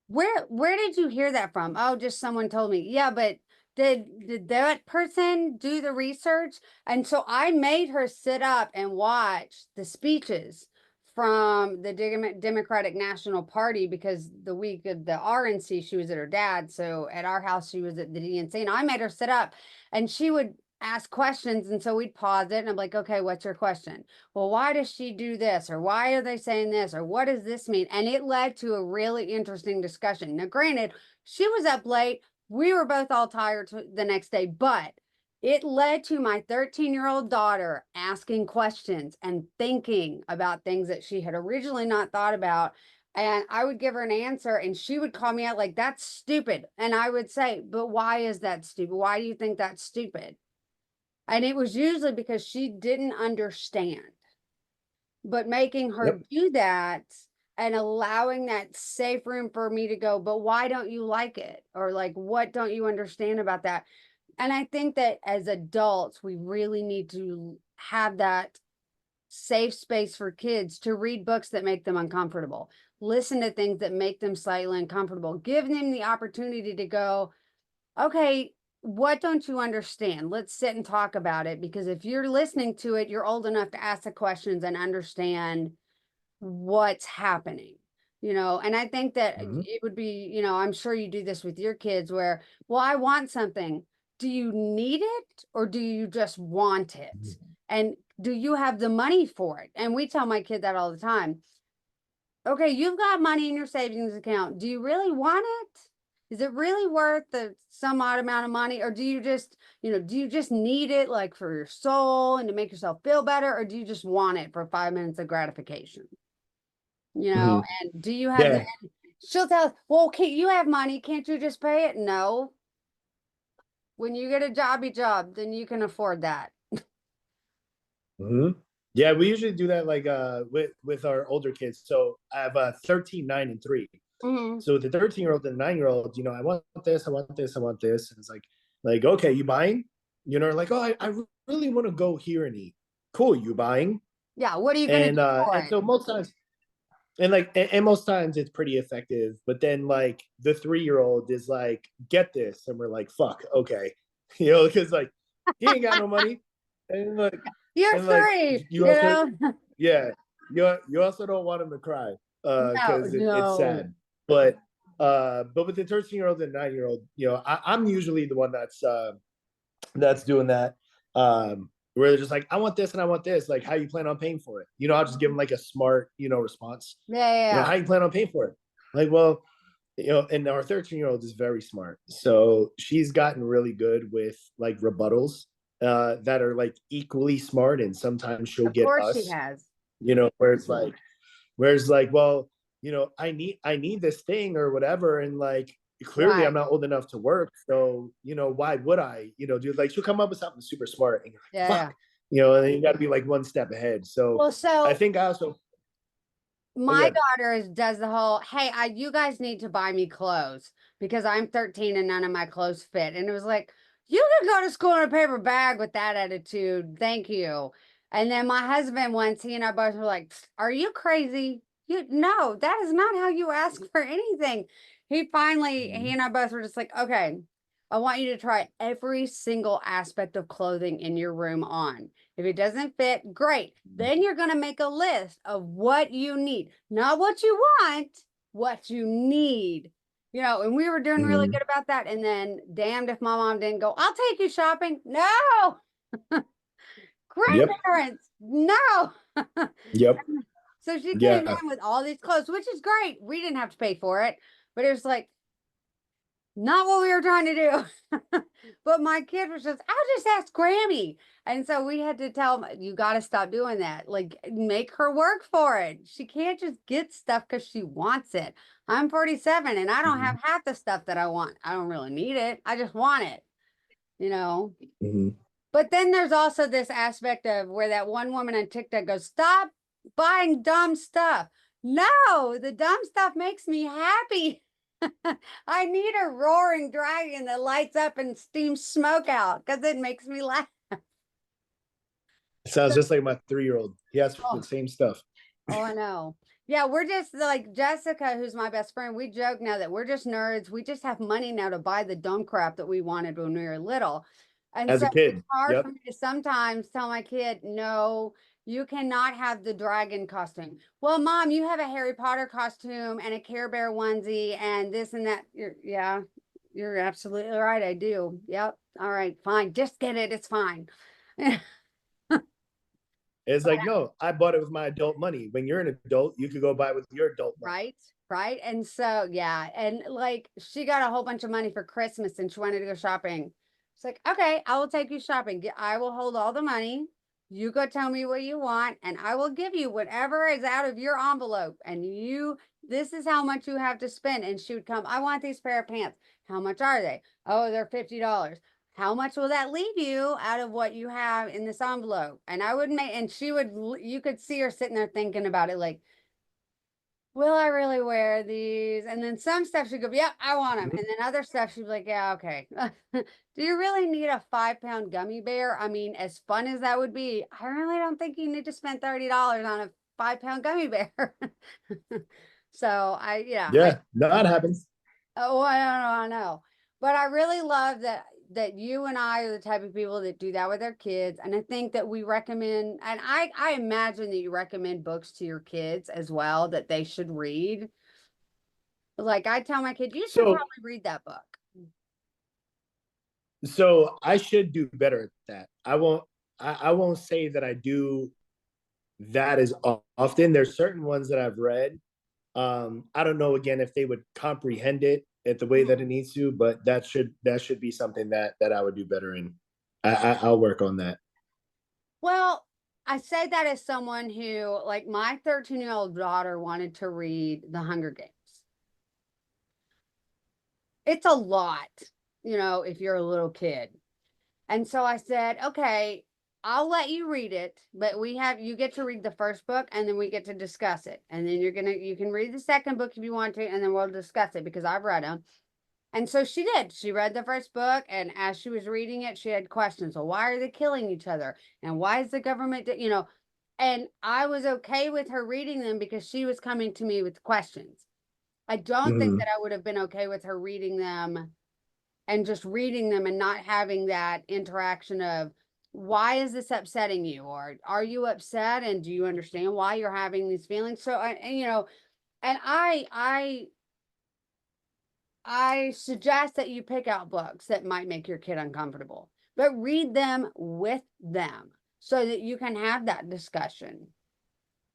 where did you hear that from? Oh, just someone told me. Yeah, but did that person do the research? And so I made her sit up and watch the speeches from the Democratic National Party because the week of the RNC, she was at her dad's. So at our house, she was at the DNC, and I made her sit up and she would ask questions. And so we'd pause it and I'm like, okay, what's your question? Well, why does she do this? Or why are they saying this? Or what does this mean? And it led to a really interesting discussion. Now, granted, she was up late. We were both all tired the next day, but it led to my 13-year-old daughter asking questions and thinking about things that she had originally not thought about. And I would give her an answer and she would call me out like, that's stupid. And I would say, but why is that stupid? Why do you think that's stupid? And it was usually because she didn't understand. But making her do that and allowing that safe room for me to go, but why don't you like it? Or like, what don't you understand about that? And I think that as adults, we really need to have that safe space for kids to read books that make them uncomfortable, listen to things that make them slightly uncomfortable, give them the opportunity to go, okay, what don't you understand? Let's sit and talk about it. Because if you're listening to it, you're old enough to ask the questions and understand what's happening, and I think that it would be, I'm sure you do this with your kids where, well, I want something. Do you need it or do you just want it? And do you have the money for it? And we tell my kid that all the time. Okay, you've got money in your savings account. Do you really want it? Is it really worth the some odd amount of money? Or do you just, do you just need it like for your soul and to make yourself feel better? Or do you just want it for 5 minutes of gratification? And do you have the, she'll tell us, well, can't you have money? Can't you just pay it? No. When you get a jobby job, then you can afford that. Yeah, we usually do that like with our older kids. So I have 13, 9, and 3. So the 13-year-old and 9-year-old, I want this, I want this, I want this. And it's like, okay, you buying? Like, oh, I really want to go here and eat. Cool, you buying? Yeah, what are you gonna do for and it? so most times, and most times it's pretty effective. But then like the 3-year-old is like, get this, and we're like, fuck, okay, because like he ain't got no money, and like You're and like 3, you also, yeah, you also don't want him to cry because it's no. sad. But with the 13-year-old and 9-year-old, I'm usually the one that's doing that. Where they're just like, I want this and I want this. Like, how you plan on paying for it? I'll just give them like a smart, response. Yeah. How you plan on paying for it? Like, well, and our 13-year-old is very smart. So she's gotten really good with like rebuttals that are like equally smart. And sometimes she'll Of get course she us, has. where it's like, well, I need this thing or whatever. And like, clearly Right. I'm not old enough to work. So, why would I, do like, she'll come up with something super smart and you're like, fuck, and then you got to be like one step ahead. So Well, I think I also, my daughter does the whole, hey, you guys need to buy me clothes because I'm 13 and none of my clothes fit. And it was like, you can go to school in a paper bag with that attitude. Thank you. And then my husband once, he and I both were like, are you crazy? No, that is not how you ask for anything. He and I both were just like, okay, I want you to try every single aspect of clothing in your room on. If it doesn't fit, great. Then you're going to make a list of what you need, not what you want, what you need. And we were doing really good about that. And then, damned if my mom didn't go, I'll take you shopping. No, grandparents, no. Yep. So she came Yeah. in with all these clothes, which is great. We didn't have to pay for it, but it was like, not what we were trying to do. But my kid was just, I'll just ask Grammy. And so we had to tell him, you got to stop doing that. Like, make her work for it. She can't just get stuff because she wants it. I'm 47 and I don't have half the stuff that I want. I don't really need it. I just want it, you know? But then there's also this aspect of where that one woman on TikTok goes, stop buying dumb stuff. No, the dumb stuff makes me happy. I need a roaring dragon that lights up and steams smoke out because it makes me laugh. Sounds just like my 3-year-old. He has the same stuff. Oh, I know. Yeah, we're just like Jessica, who's my best friend. We joke now that we're just nerds. We just have money now to buy the dumb crap that we wanted when we were little. And As so a it's kid. hard Yep. for me to sometimes tell my kid, no, You cannot have the dragon costume. Well, Mom, you have a Harry Potter costume and a Care Bear onesie and this and that. You're absolutely right. I do. Yep. All right, fine. Just get it. It's fine. It's like, no, I bought it with my adult money. When you're an adult, you could go buy it with your adult money. Right. Right. And so, yeah. And like, she got a whole bunch of money for Christmas and she wanted to go shopping. It's like, okay, I will take you shopping. I will hold all the money. You go tell me what you want, and I will give you whatever is out of your envelope. And this is how much you have to spend. And she would come, I want these pair of pants. How much are they? Oh, they're $50. How much will that leave you out of what you have in this envelope? And I would make, and you could see her sitting there thinking about it like, will I really wear these? And then some stuff she'd go, yep, I want them. And then other stuff she'd be like, yeah, okay. Do you really need a 5-pound gummy bear? I mean, as fun as that would be, I really don't think you need to spend $30 on a 5-pound gummy bear. So Yeah, no, that happens. oh, I know. But I really love that you and I are the type of people that do that with their kids. And I think that we recommend, and I imagine that you recommend books to your kids as well that they should read. Like I tell my kid, you should So, probably read that book. so I should do better at that. I won't say that I do that as often. There's certain ones that I've read. I don't know again if they would comprehend it at the way that it needs to, but that should be something that I would do better in. I'll work on that. Well, I say that as someone who, like my 13-year-old daughter wanted to read The Hunger Games. It's a lot, if you're a little kid. And so I said, okay, I'll let you read it, but you get to read the first book and then we get to discuss it. And then you can read the second book if you want to, and then we'll discuss it because I've read them. And so she did. She read the first book, and as she was reading it, she had questions. Well, why are they killing each other? And why is the government, and I was okay with her reading them because she was coming to me with questions. I don't think that I would have been okay with her reading them and just reading them and not having that interaction of why is this upsetting you, or are you upset and do you understand why you're having these feelings? So and I suggest that you pick out books that might make your kid uncomfortable, but read them with them so that you can have that discussion.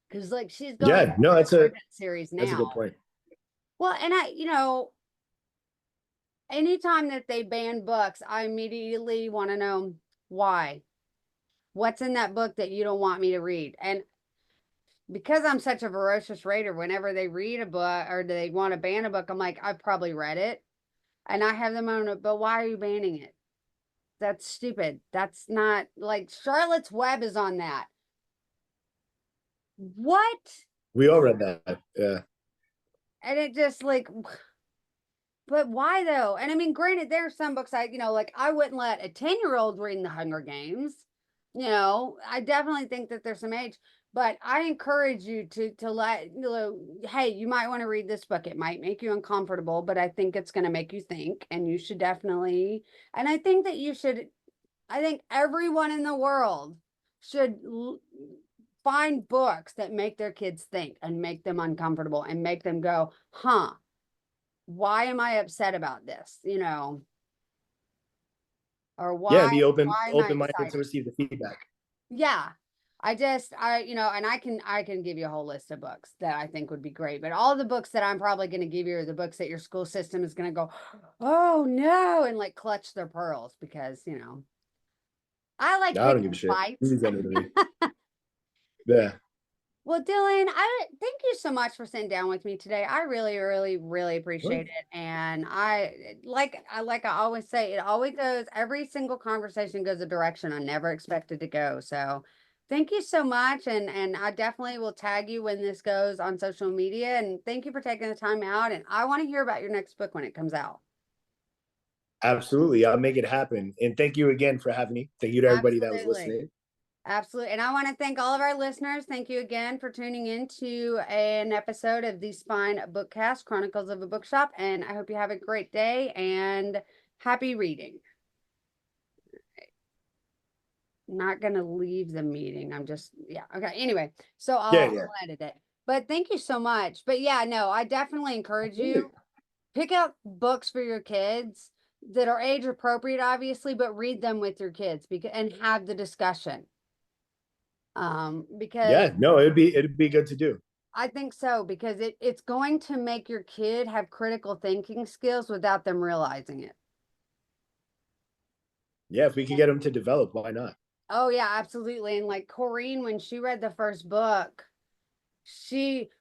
Because like she's going Yeah, no, through the Bridget series that's a good now. point. Well, and anytime that they ban books, I immediately want to know why. What's in that book that you don't want me to read? And because I'm such a voracious reader, whenever they read a book or they want to ban a book, I'm like, I've probably read it. And I have them on it, but why are you banning it? That's stupid. That's not like Charlotte's Web is on that. What? We all read that. Yeah. And it just like, but why though? And I mean, granted, there are some books like I wouldn't let a 10-year-old read The Hunger Games. I definitely think that there's some age, but I encourage you to let, hey, you might want to read this book. It might make you uncomfortable, but I think it's going to make you think, and you should definitely, and I think that I think everyone in the world should find books that make their kids think and make them uncomfortable and make them go, huh, why am I upset about this? Or Yeah, why be why am I open-minded to excited? receive the feedback. Yeah. And I can give you a whole list of books that I think would be great. But all the books that I'm probably going to give you are the books that your school system is going to go, oh no, and like clutch their pearls because, I like I don't picking give a shit. fights. Leave that to me. Yeah. Well, Dylan, I thank you so much for sitting down with me today. I really, really, really What? appreciate it. And I always say, it always goes, every single conversation goes a direction I never expected to go. So thank you so much. And I definitely will tag you when this goes on social media. And thank you for taking the time out. And I want to hear about your next book when it comes out. Absolutely. I'll make it happen. And thank you again for having me. Thank you to everybody that was Absolutely. listening. Absolutely. And I want to thank all of our listeners. Thank you again for tuning in to an episode of the Spine Bookcast, Chronicles of a Bookshop. And I hope you have a great day and happy reading. not gonna leave the meeting. I'm just, yeah, okay. Anyway, so Yeah, I'll yeah. edit it. But thank you so much. But yeah, no, I definitely encourage you, pick out books for your kids that are age appropriate, obviously, but read them with your kids because and have the discussion. Because Yeah, no, it'd be good to do. I think so, because it's going to make your kid have critical thinking skills without them realizing it. Yeah, if we could get them to develop, why not? Oh yeah, absolutely. And like Corrine, when she read the first book,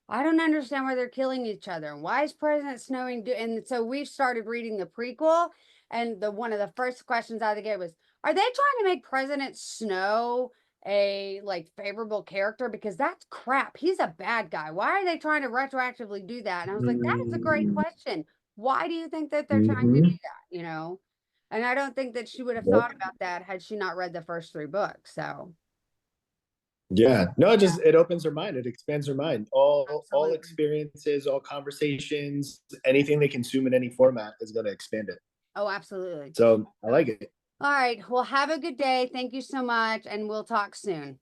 I don't understand why they're killing each other. And why is President Snowing and so we started reading the prequel, and the one of the first questions out of the gate was, are they trying to make President Snow a like favorable character? Because that's crap. He's a bad guy. Why are they trying to retroactively do that? And I was like, that is a great question. Why do you think that they're trying to do Mm-hmm. that? And I don't think that she would have thought Yep. about that had she not read the first 3 books. So Yeah, no, it opens her mind. It expands her mind. All absolutely. experiences, all conversations, anything they consume in any format is going to expand it. Oh, absolutely. So I like it. All right. Well, have a good day. Thank you so much, and we'll talk soon.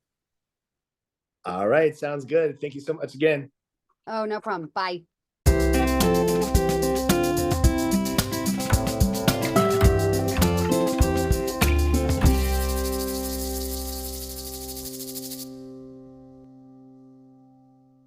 All right, sounds good. Thank you so much again. Oh, no problem. Bye.